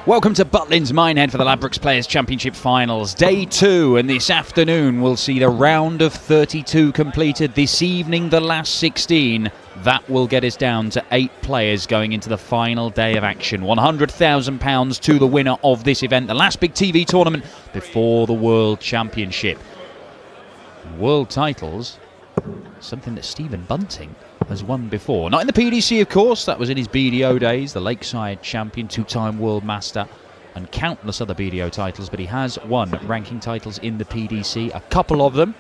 Welcome to Butlins Minehead for the Ladbrokes Players Championship Finals. Day 2, and this afternoon we'll see the round of 32 completed. This evening, the last 16. That will get us down to 8 players going into the final day of action. £100,000 to the winner of this event, the last big TV tournament before the World Championship. World titles, something that Stephen Bunting has won before. Not in the PDC, of course. That was in his BDO days. The Lakeside champion, 2-time World Master, and countless other BDO titles. But he has won ranking titles in the PDC, a couple of them.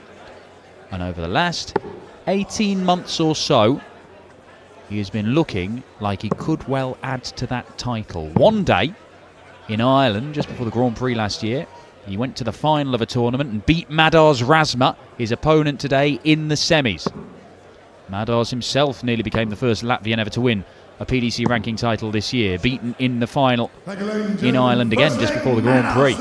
And over the last 18 months or so, he has been looking like he could well add to that title. One day, in Ireland, just before the Grand Prix last year, he went to the final of a tournament and beat Madars Razma, his opponent today, in the semis. Madars himself nearly became the first Latvian ever to win a PDC ranking title this year, beaten in the final in Ireland again just before the Grand Prix.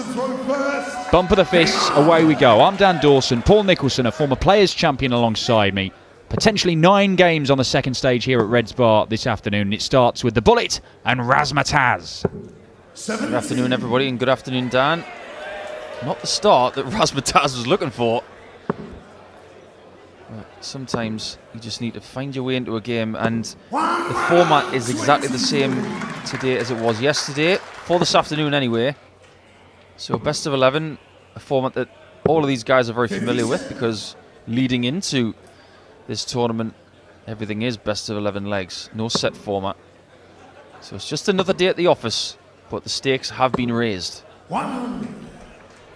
Bump of the fists, away we go. I'm Dan Dawson, Paul Nicholson, a former Players Champion alongside me. Potentially 9 games on the second stage here at Reds Bar this afternoon. It starts with the Bullet and Razma. Good afternoon, everybody, and good afternoon, Dan. Not the start that Razma was looking for. Sometimes you just need to find your way into a game, and the format is exactly the same today as it was yesterday, for this afternoon anyway. So best of 11, a format that all of these guys are very familiar with, because leading into this tournament, everything is best of 11 legs, no set format. So it's just another day at the office, but the stakes have been raised.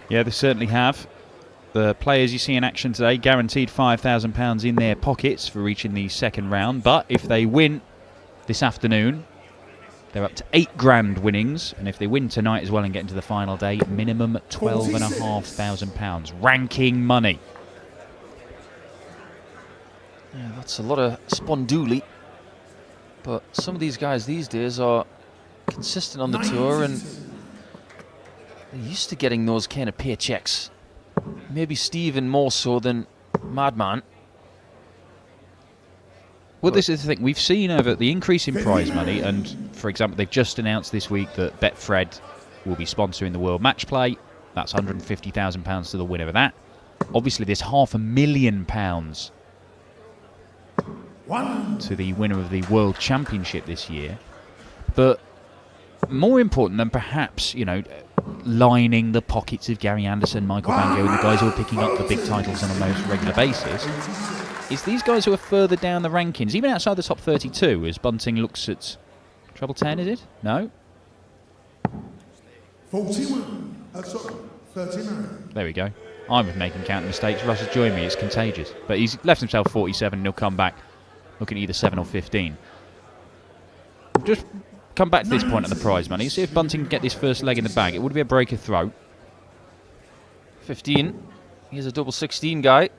Yeah, they certainly have. The players you see in action today guaranteed £5,000 in their pockets for reaching the second round. But if they win this afternoon, they're up to £8,000 winnings. And if they win tonight as well and get into the final day, minimum £12,500 ranking money. Yeah, that's a lot of sponduli. But some of these guys these days are consistent on the tour, and they're used to getting those kind of paychecks. Maybe Stephen more so than Madman. Well, this is the thing. We've seen over the increase in prize money, and for example, they've just announced this week that Betfred will be sponsoring the World Match Play. That's £150,000 to the winner of that. Obviously, there's £500,000 to the winner of the World Championship this year. But more important than perhaps, lining the pockets of Gary Anderson, Michael Van Gogh, and the guys who are picking up the big titles on a most regular basis, is these guys who are further down the rankings, even outside the top 32, as Bunting looks at treble 10, is it? No? 41. 39. There we go. I'm making counting mistakes. Russ has joined me. It's contagious. But he's left himself 47, and he'll come back looking at either 7 or 15. Just come back to this point of the prize money. See if Bunting can get this first leg in the bag. It would be a break of throat. 15. Here's a double 16 guy.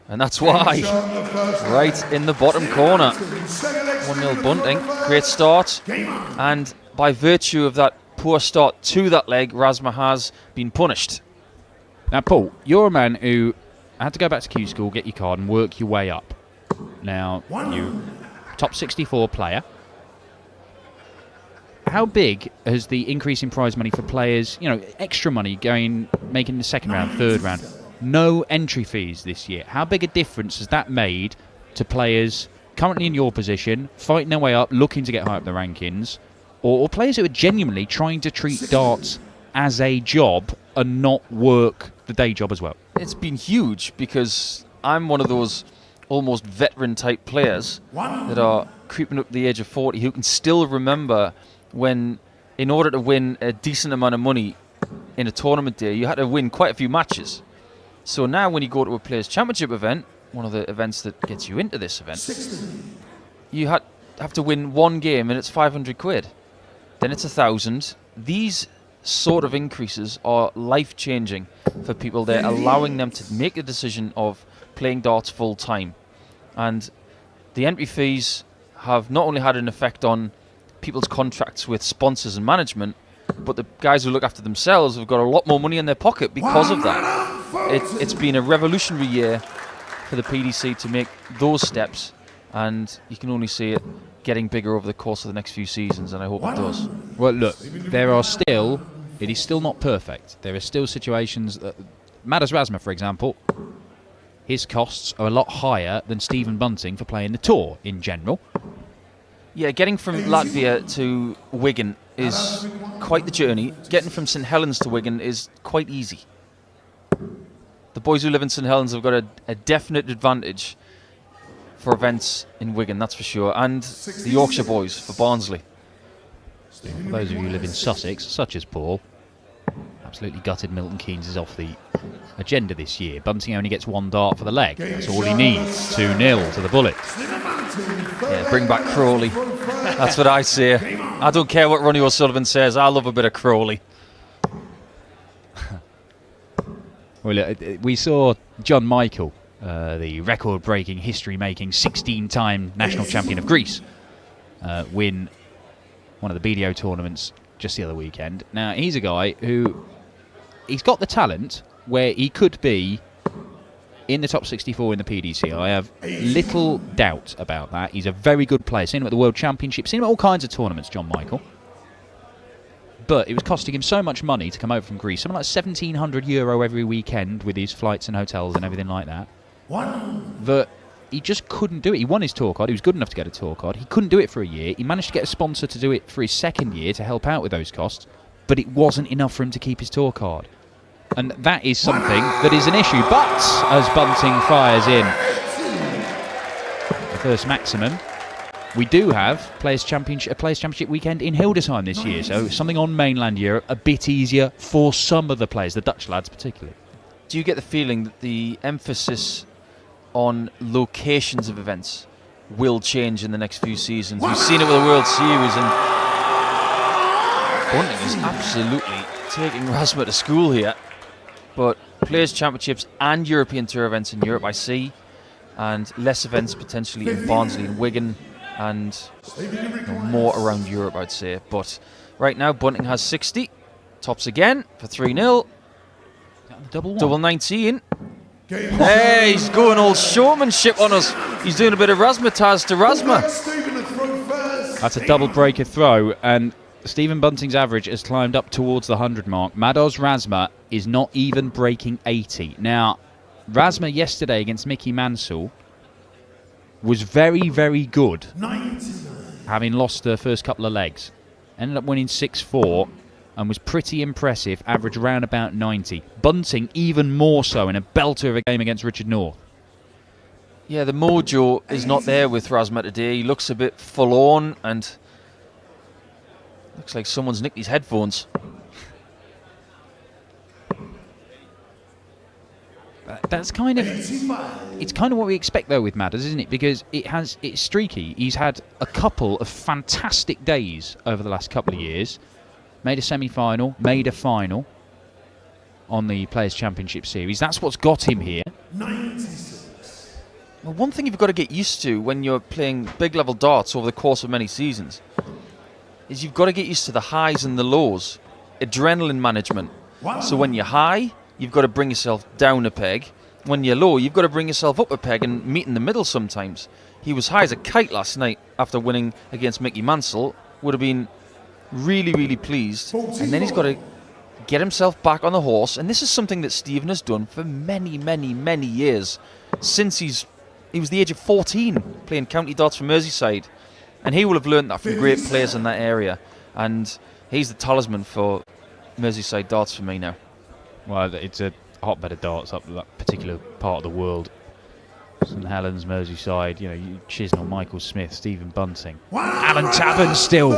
And that's why. Right in the bottom corner. 1-0 Bunting. Great start. And by virtue of that poor start to that leg, Razma has been punished. Now, Paul, you're a man who had to go back to Q School, get your card, and work your way up. Now, you're top 64 player. How big has the increase in prize money for players, extra money making the second round, third round, no entry fees this year? How big a difference has that made to players currently in your position, fighting their way up, looking to get high up the rankings, or players who are genuinely trying to treat darts as a job and not work the day job as well? It's been huge, because I'm one of those almost veteran type players that are creeping up to the age of 40 who can still remember when, in order to win a decent amount of money in a tournament day, you had to win quite a few matches. So now when you go to a Players' Championship event, one of the events that gets you into this event, you have to win one game and it's 500 quid. Then it's 1,000. These sort of increases are life-changing for people. They're allowing them to make the decision of playing darts full-time. And the entry fees have not only had an effect on people's contracts with sponsors and management, but the guys who look after themselves have got a lot more money in their pocket because of that. It's been a revolutionary year for the PDC to make those steps, and you can only see it getting bigger over the course of the next few seasons, and I hope it does. Well, look, it is still not perfect. There are still situations that Madars Razma, for example, his costs are a lot higher than Stephen Bunting for playing the tour in general. Yeah, getting from Latvia to Wigan is quite the journey. Getting from St Helens to Wigan is quite easy. The boys who live in St Helens have got a definite advantage for events in Wigan, that's for sure, and the Yorkshire boys for Barnsley. For those of you who live in Sussex, such as Paul, absolutely gutted Milton Keynes is off the agenda this year. Bunting only gets 1 dart for the leg. That's all he needs. 2-0 to the Bullets. Yeah, bring back Crawley. That's what I say. I don't care what Ronnie O'Sullivan says. I love a bit of Crawley. Well, we saw John Michael, the record-breaking, history-making, 16-time national champion of Greece, win one of the BDO tournaments just the other weekend. Now, he's a guy who, he's got the talent where he could be in the top 64 in the PDC. I have little doubt about that. He's a very good player. Seen him at the World Championship, seen him at all kinds of tournaments, John Michael. But it was costing him so much money to come over from Greece, something like €1,700 every weekend with his flights and hotels and everything like that, that he just couldn't do it. He won his tour card. He was good enough to get a tour card. He couldn't do it for a year. He managed to get a sponsor to do it for his second year to help out with those costs, but it wasn't enough for him to keep his tour card. And that is something that is an issue. But as Bunting fires in the first maximum, we do have a Players' Championship weekend in Hildesheim this year, so something on mainland Europe, a bit easier for some of the players, the Dutch lads particularly. Do you get the feeling that the emphasis on locations of events will change in the next few seasons? We've seen it with the World Series, and Bunting is absolutely taking Razma to school here. But Players' Championships and European Tour events in Europe I see, and less events potentially in Barnsley and Wigan, and more around Europe, I'd say. But right now, Bunting has 60. Tops again for 3-0. Double 19. Hey, he's going all showmanship on us. He's doing a bit of razzmatazz to Razma. That's a double breaker throw, and Stephen Bunting's average has climbed up towards the 100 mark. Madars Razma is not even breaking 80. Now, Razma yesterday against Mickey Mansell was very, very good, having lost the first couple of legs. Ended up winning 6-4 and was pretty impressive, average around about 90. Bunting even more so in a belter of a game against Richard North. Yeah, the mojo is not there with Razma today. He looks a bit forlorn and looks like someone's nicked his headphones. That's kind of, it's kind of what we expect though with Madars, isn't it? Because it's streaky. He's had a couple of fantastic days over the last couple of years. Made a semi-final, made a final on the Players' Championship Series. That's what's got him here. 96. Well, one thing you've got to get used to when you're playing big level darts over the course of many seasons is you've got to get used to the highs and the lows. Adrenaline management. So when you're high, you've got to bring yourself down a peg. When you're low, you've got to bring yourself up a peg and meet in the middle sometimes. He was high as a kite last night after winning against Mickey Mansell. Would have been really, really pleased. And then he's got to get himself back on the horse. And this is something that Stephen has done for many, many, many years. Since he was the age of 14 playing county darts for Merseyside. And he will have learned that from great players in that area. And he's the talisman for Merseyside darts for me now. Well, it's a hotbed of darts up that particular part of the world. St Helens, Merseyside, Chisnell, Michael Smith, Stephen Bunting. Alan Tabern still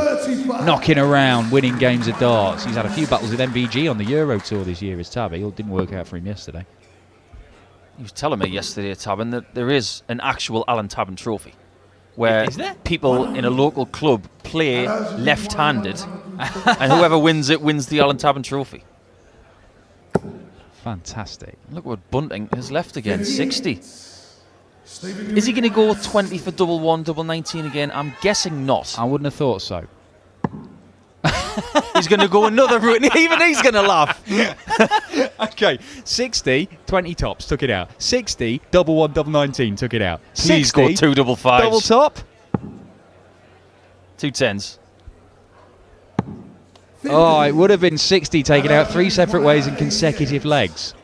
knocking around, winning games of darts. He's had a few battles with MVG on the Euro Tour this year as Tabby. It didn't work out for him yesterday. He was telling me yesterday, Tabern, that there is an actual Alan Tabern trophy where people in a local club play left-handed and whoever wins it wins the Alan Tabern trophy. Fantastic. Look what Bunting has left again, 60. Is he going to go 20 for double 1, double 19 again? I'm guessing not. I wouldn't have thought so. He's going to go another route, and even he's going to laugh. Okay, 60, 20 tops, took it out. 60, double 1, double 19, took it out. Please 60, go 2 double 5s. double top. 2 10s. Oh, it would have been 60 taken out 3 separate ways in consecutive legs.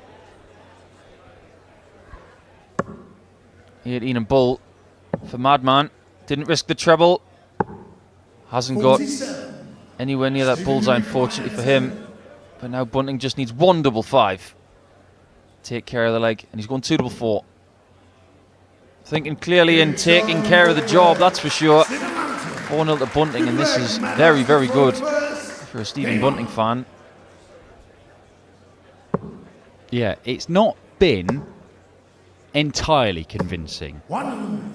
18 and bull for Madman. Didn't risk the treble. Hasn't got anywhere near that bullseye, unfortunately for him. But now Bunting just needs 1 double 5. Take care of the leg, and he's going 2 double 4. Thinking clearly and taking care of the job, that's for sure. 4-0 to Bunting, and this is very, very good for a Stephen Bunting fan. Yeah, it's not been entirely convincing,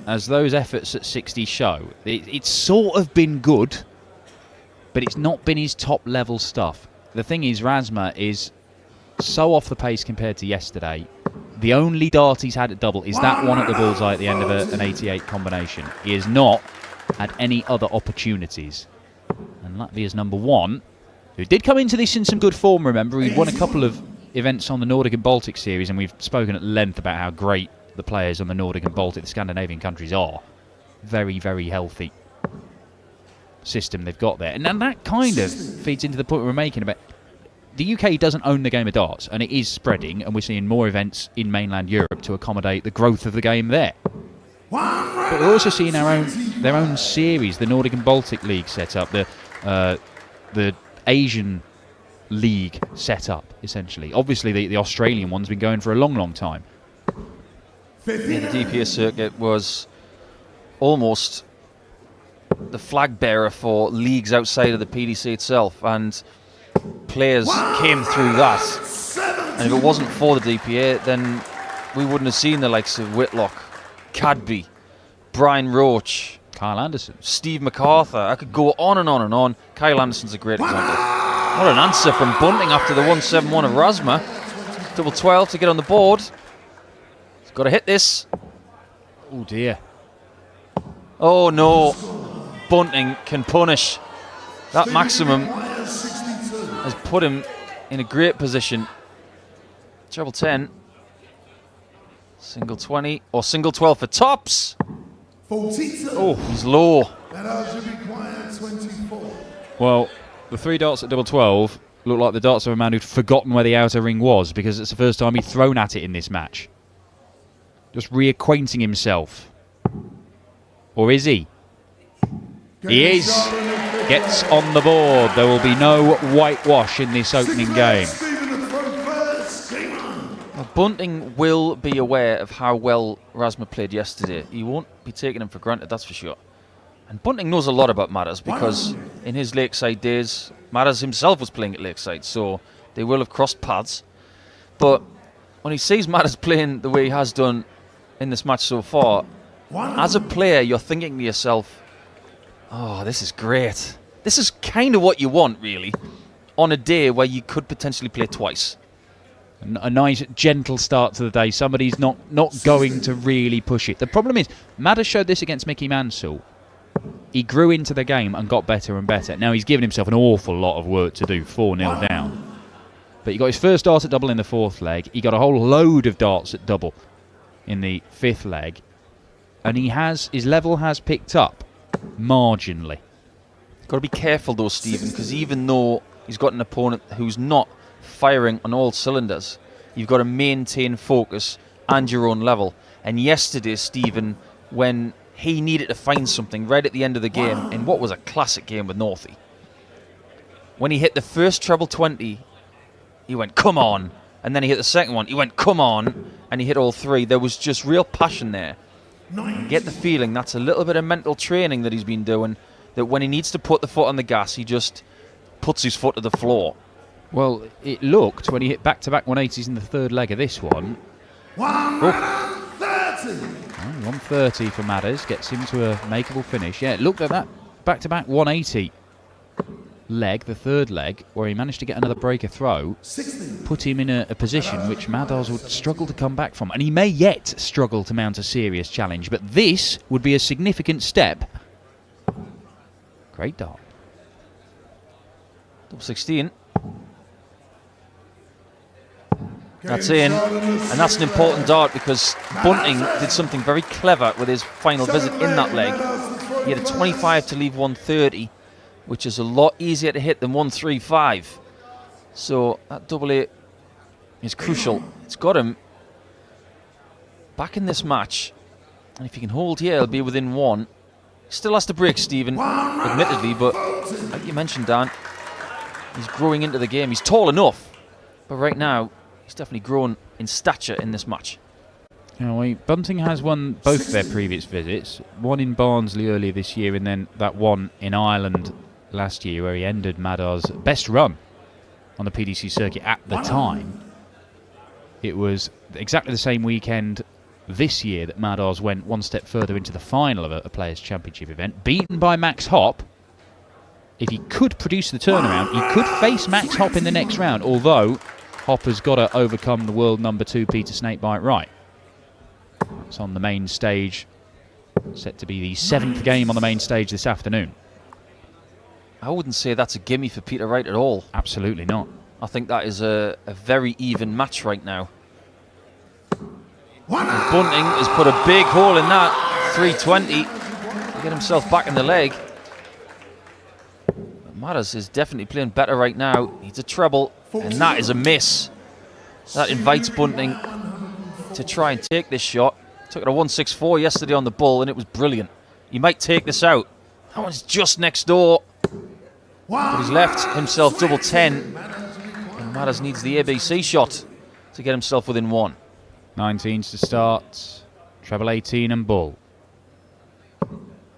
as those efforts at 60 show. It's sort of been good, but it's not been his top level stuff. The thing is, Razma is so off the pace compared to yesterday. The only dart he's had at double is that one at the bullseye at the end of an 88 combination. He has not had any other opportunities. And Latvia's number 1, who did come into this in some good form, remember. He'd won a couple of events on the Nordic and Baltic series, and we've spoken at length about how great the players on the Nordic and Baltic, the Scandinavian countries, are. Very, very healthy system they've got there. And then that kind of feeds into the point we're making about the UK doesn't own the game of darts, and it is spreading, and we're seeing more events in mainland Europe to accommodate the growth of the game there. But we're also seeing their own series, the Nordic and Baltic League set up, the Asian League set up, essentially. Obviously, the Australian one's been going for a long, long time. Yeah, the DPS circuit was almost the flag bearer for leagues outside of the PDC itself, and players came through that. And if it wasn't for the DPA, then we wouldn't have seen the likes of Whitlock, Cadby, Brian Roach, Kyle Anderson, Steve MacArthur. I could go on and on and on. Kyle Anderson's a great example. What an answer from Bunting after the 171 of Razma. Double 12 to get on the board. He's got to hit this. Oh dear. Oh no. Bunting can punish. That maximum has put him in a great position. Treble 10. Single 20 or single 12 for tops. Oh, he's low. Well, the 3 darts at double 12 look like the darts of a man who'd forgotten where the outer ring was, because it's the first time he'd thrown at it in this match. Just reacquainting himself. Or is he? He is. Gets on the board. There will be no whitewash in this opening game. Bunting will be aware of how well Razma played yesterday. He won't be taking him for granted, that's for sure. And Bunting knows a lot about Madars, because in his Lakeside days, Madars himself was playing at Lakeside, so they will have crossed paths. But when he sees Madars playing the way he has done in this match so far, as a player, you're thinking to yourself, oh, this is great. This is kind of what you want, really, on a day where you could potentially play twice. A nice, gentle start to the day. Somebody's not going to really push it. The problem is, Madars showed this against Mickey Mansell. He grew into the game and got better and better. Now he's given himself an awful lot of work to do, 4-0 down. But he got his first dart at double in the 4th leg. He got a whole load of darts at double in the 5th leg. And his level has picked up marginally. Got to be careful though, Stephen, because even though he's got an opponent who's not firing on all cylinders, you've got to maintain focus and your own level. And yesterday, Stephen, when he needed to find something right at the end of the game, in what was a classic game with Northey, when he hit the first treble 20, he went, come on. And then he hit the second one, he went, come on. And he hit all 3. There was just real passion there. You get the feeling that's a little bit of mental training that he's been doing, that when he needs to put the foot on the gas, he just puts his foot to the floor. Well, it looked, when he hit back-to-back 180s in the 3rd leg of this one. 130 for Madars, gets him to a makeable finish. Yeah, it looked at that back-to-back 180 leg, the 3rd leg, where he managed to get another breaker throw, put him in a position which Madars would struggle to come back from. And he may yet struggle to mount a serious challenge, but this would be a significant step. Great dart. Double 16. That's in, and that's an important dart because Bunting did something very clever with his final visit in that leg. He had a 25 to leave 130, which is a lot easier to hit than 135. So that double 8 is crucial. It's got him back in this match, and if he can hold here, he'll be within 1. Still has to break Stephen, admittedly, but like you mentioned, Dan, he's growing into the game. He's tall enough, but right now, he's definitely grown in stature in this match. Bunting has won both their previous visits, one in Barnsley earlier this year and then that one in Ireland last year where he ended Madars' best run on the PDC circuit at the time. It was exactly the same weekend this year that Madars went one step further into the final of a Players' Championship event, beaten by Max Hopp. If he could produce the turnaround, he could face Max Hopp in the next round, although Hopp has got to overcome the world number 2 Peter Snakebite Wright. It's on the main stage, set to be the 7th game on the main stage this afternoon. I wouldn't say that's a gimme for Peter Wright at all. Absolutely not. I think that is a very even match right now. And Bunting has put a big hole in that, 320, to get himself back in the leg. But Madars is definitely playing better right now. Needs a treble, and that is a miss. That invites Bunting to try and take this shot. Took it a 164 yesterday on the bull, and it was brilliant. He might take this out. That one's just next door. But he's left himself double 10. And Madars needs the ABC shot to get himself within 1. 19s to start. Treble 18 and bull.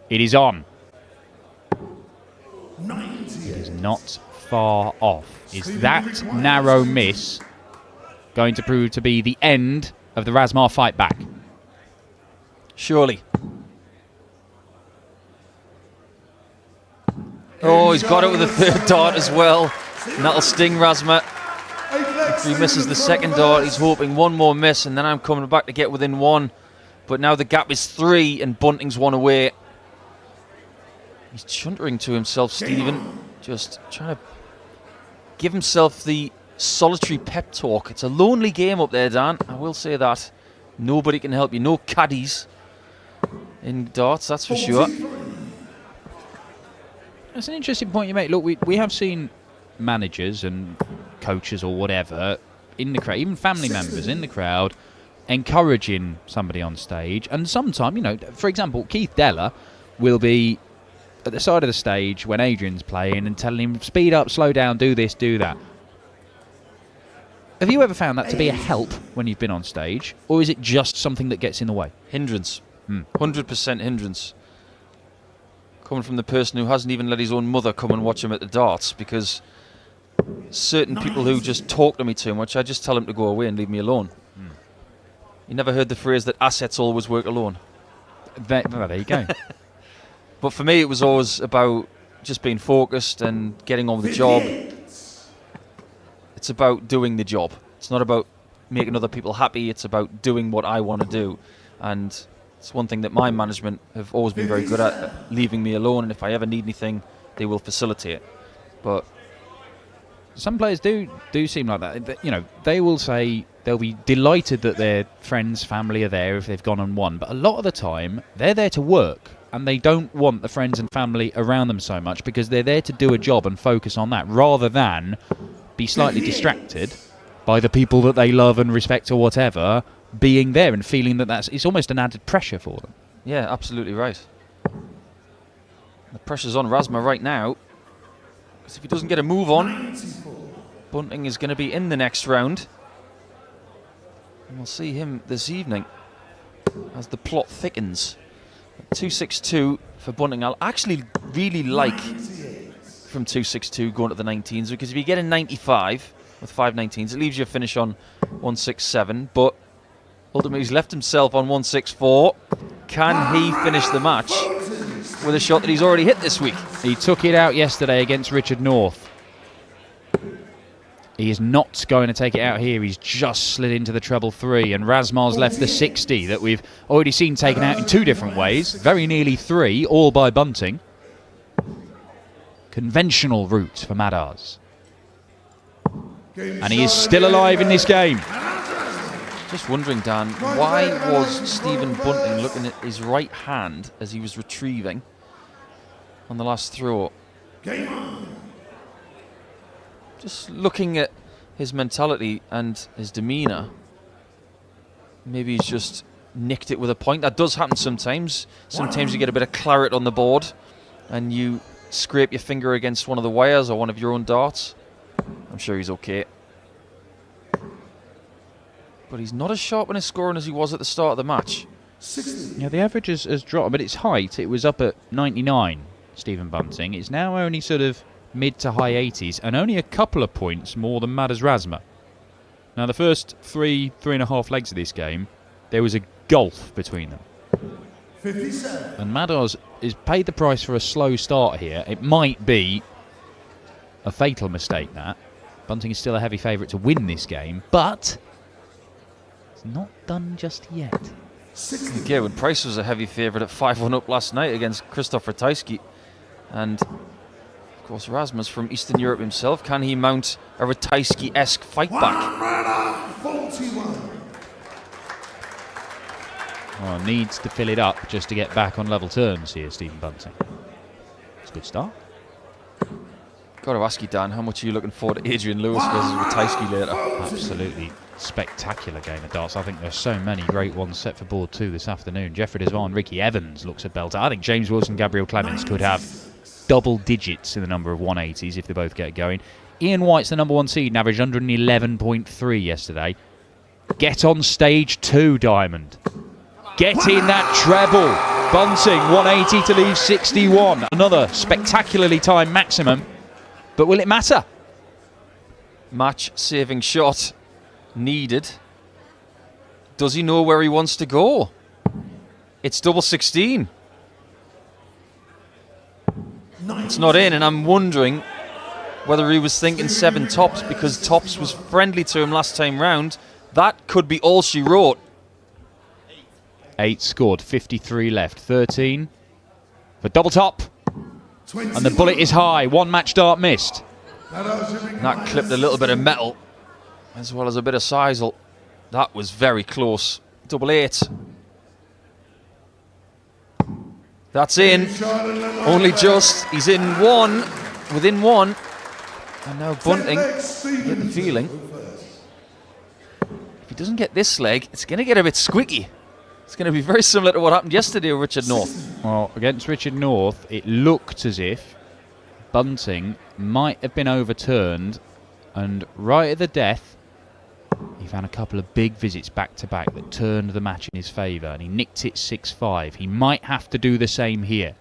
It is on. It is not far off. Is that narrow miss going to prove to be the end of the Razma fight back? Surely. Oh, he's got it with a third dart as well. And that'll sting Razma. If he misses the second dart, he's hoping one more miss, and then I'm coming back to get within 1. But now the gap is 3, and Bunting's 1 away. He's chuntering to himself, Stephen. Just trying to give himself the solitary pep talk. It's a lonely game up there, Dan. I will say that. Nobody can help you. No caddies in darts, that's for sure. That's an interesting point you make. Look, we have seen managers and coaches or whatever in the crowd, even family members in the crowd, encouraging somebody on stage. And sometimes, for example, Keith Deller will be at the side of the stage when Adrian's playing and telling him, speed up, slow down, do this, do that. Have you ever found that to be a help when you've been on stage, or is it just something that gets in the way? Hindrance. 100% hindrance. Coming from the person who hasn't even let his own mother come and watch him at the darts, because certain people who just talk to me too much, I just tell them to go away and leave me alone. You never heard the phrase that assets always work alone? There you go. But for me, it was always about just being focused and getting on with the job. It's about doing the job. It's not about making other people happy. It's about doing what I want to do. And it's one thing that my management have always been very good at, leaving me alone. And if I ever need anything, they will facilitate. But some players do seem like that. They will say they'll be delighted that their friends, family are there if they've gone and won. But a lot of the time, they're there to work. And they don't want the friends and family around them so much because they're there to do a job and focus on that rather than be slightly distracted by the people that they love and respect or whatever being there and feeling that it's almost an added pressure for them. Yeah, absolutely right. The pressure's on Razma right now because if he doesn't get a move on, Bunting is going to be in the next round. And we'll see him this evening as the plot thickens. 262 for Bunting. I'll actually really like from 262 going to the 19s because if you get a 95 with 5 19s, it leaves you a finish on 167. But ultimately, he's left himself on 164. Can he finish the match with a shot that he's already hit this week? He took it out yesterday against Richard North. He is not going to take it out here. He's just slid into the treble 3, and Razma's left the 60 that we've already seen taken out in 2 different ways. Very nearly 3, all by Bunting. conventional route for Madars. And he is still alive in this game. Just wondering, Dan, why was Stephen Bunting looking at his right hand as he was retrieving on the last throw? Just looking at his mentality and his demeanour, maybe he's just nicked it with a point. That does happen sometimes. Sometimes you get a bit of claret on the board and you scrape your finger against one of the wires or one of your own darts. I'm sure he's okay. But he's not as sharp in his scoring as he was at the start of the match. Yeah, the average has dropped, but its height, it was up at 99, Stephen Bunting. It's now only sort of mid to high 80s and only a couple of points more than Madars Razma. Now, the first three and a half legs of this game, there was a gulf between them. 57. And Madars is paid the price for a slow start here. It might be a fatal mistake, that. Bunting is still a heavy favourite to win this game, but it's not done just yet. Yeah, when Price was a heavy favourite at 5-1 up last night against Krzysztof Ratajski. And, of course, Razma's from Eastern Europe himself. Can he mount a Ratajski-esque fight back? 41. Well, needs to fill it up just to get back on level terms here, Stephen Bunting. It's a good start. Got to ask you, Dan, how much are you looking forward to Adrian Lewis versus Ratajski later? Absolutely spectacular game of darts. I think there's so many great ones set for board 2 this afternoon. Jeffrey Desvant, Ricky Evans looks a belter. I think James Wilson, Gabriel Clemens could have double digits in the number of 180s if they both get going. Ian White's the number 1 seed and averaged 111.3 yesterday. Get on stage 2, Diamond. Get in that treble. Bunting, 180 to leave 61. Another spectacularly timed maximum. But will it matter? Match-saving shot needed. Does he know where he wants to go? It's double 16. It's not in, and I'm wondering whether he was thinking 7 tops because tops was friendly to him last time round. That could be all she wrote. 8 scored, 53 left, 13 for double top. And the bullet is high, 1 match dart missed. And that clipped a little bit of metal as well as a bit of sisal. That was very close. Double 8. That's in. Only just. He's in 1. Within 1. And now Bunting, you get the feeling, if he doesn't get this leg, it's going to get a bit squeaky. It's going to be very similar to what happened yesterday with Richard North. Well, against Richard North, it looked as if Bunting might have been overturned, and right at the death, he found a couple of big visits back-to-back that turned the match in his favour, and he nicked it 6-5. He might have to do the same here.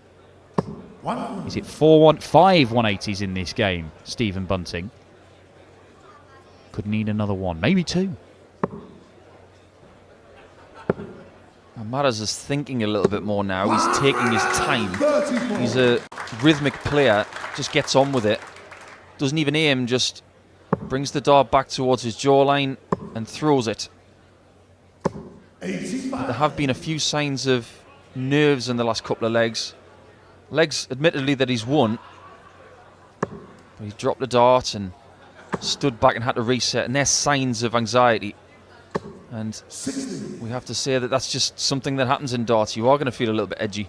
Is it 4-1, 5 180s in this game, Stephen Bunting? Could need another 1, maybe 2. Madars is thinking a little bit more now. He's taking his time. He's a rhythmic player, just gets on with it. Doesn't even aim, just brings the dart back towards his jawline and throws it. There have been a few signs of nerves in the last couple of legs. Legs, admittedly, that he's won. But he dropped the dart and stood back and had to reset, and there's signs of anxiety. And we have to say that that's just something that happens in darts. You are going to feel a little bit edgy.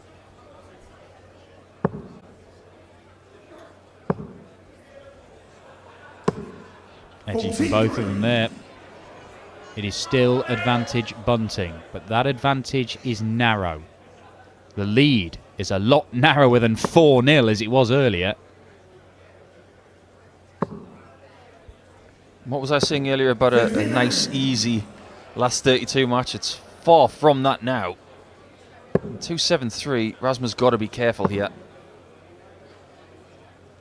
Edgy for both of them there. It is still advantage Bunting, but that advantage is narrow. The lead is a lot narrower than 4-0 as it was earlier. What was I saying earlier about a nice, easy last 32 match? It's far from that now. 2-7-3. Razma's got to be careful here.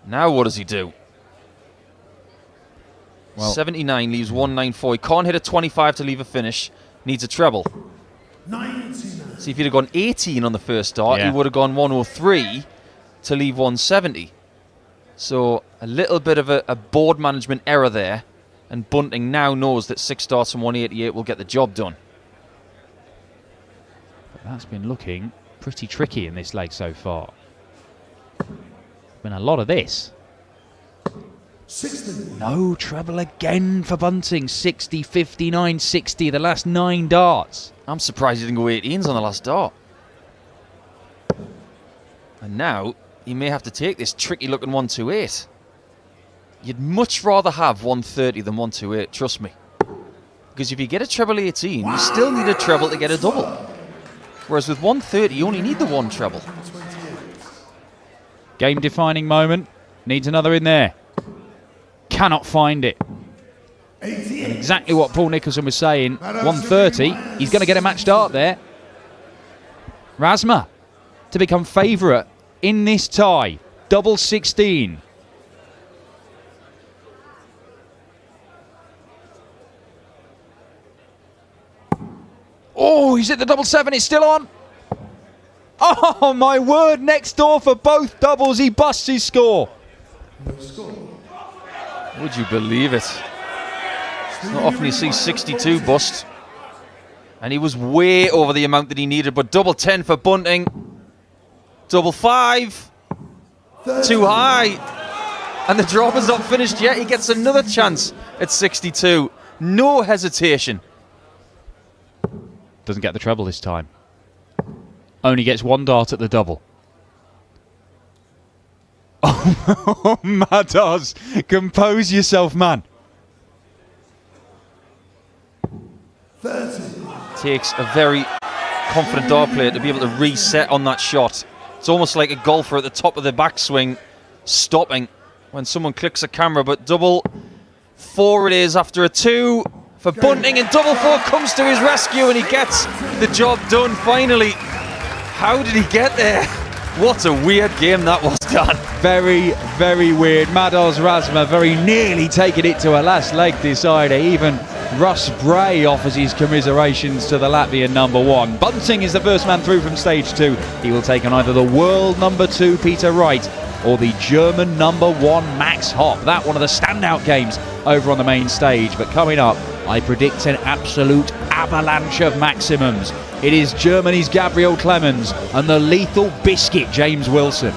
Now what does he do? Well, 79 leaves 194. He can't hit a 25 to leave a finish. Needs a treble. 99. See, if he'd have gone 18 on the first dart, he would have gone 103 to leave 170. So a little bit of a board management error there. And Bunting now knows that 6 darts and 188 will get the job done. But that's been looking pretty tricky in this leg so far. Been a lot of this. 60. No treble again for Bunting. 60, 59, 60, the last 9 darts. I'm surprised he didn't go 18s on the last dart. And now he may have to take this tricky looking 128. You'd much rather have 130 than 128, trust me. Because if you get a treble 18, you still need a treble to get a double. Whereas with 130, you only need the one treble. Game defining moment. Needs another in there. Cannot find it. And exactly what Paul Nicholson was saying. 130. He's going to get a match dart there. Razma to become favourite in this tie. Double 16. Oh, he's hit the double 7. It's still on. Oh, my word. Next door for both doubles. He busts his score. Would you believe it? It's not often you see 62 bust. And he was way over the amount that he needed. But double 10 for Bunting. Double 5. Too high. And the drop is not finished yet. He gets another chance at 62. No hesitation. Doesn't get the treble this time. Only gets 1 dart at the double. Oh, Madars, compose yourself, man. 30. Takes a very confident dart player to be able to reset on that shot. It's almost like a golfer at the top of the backswing stopping when someone clicks a camera. But double 4 it is after a 2 for Bunting, and double 4 comes to his rescue and he gets the job done finally. How did he get there? What a weird game that was, Dan. Very, very weird. Madars Razma very nearly taking it to a last leg decider. Even Russ Bray offers his commiserations to the Latvian number 1. Bunting is the first man through from stage 2. He will take on either the world number 2, Peter Wright, or the German number 1, Max Hopp. That one of the standout games over on the main stage. But coming up, I predict an absolute avalanche of maximums. It is Germany's Gabriel Clemens and the lethal biscuit James Wilson.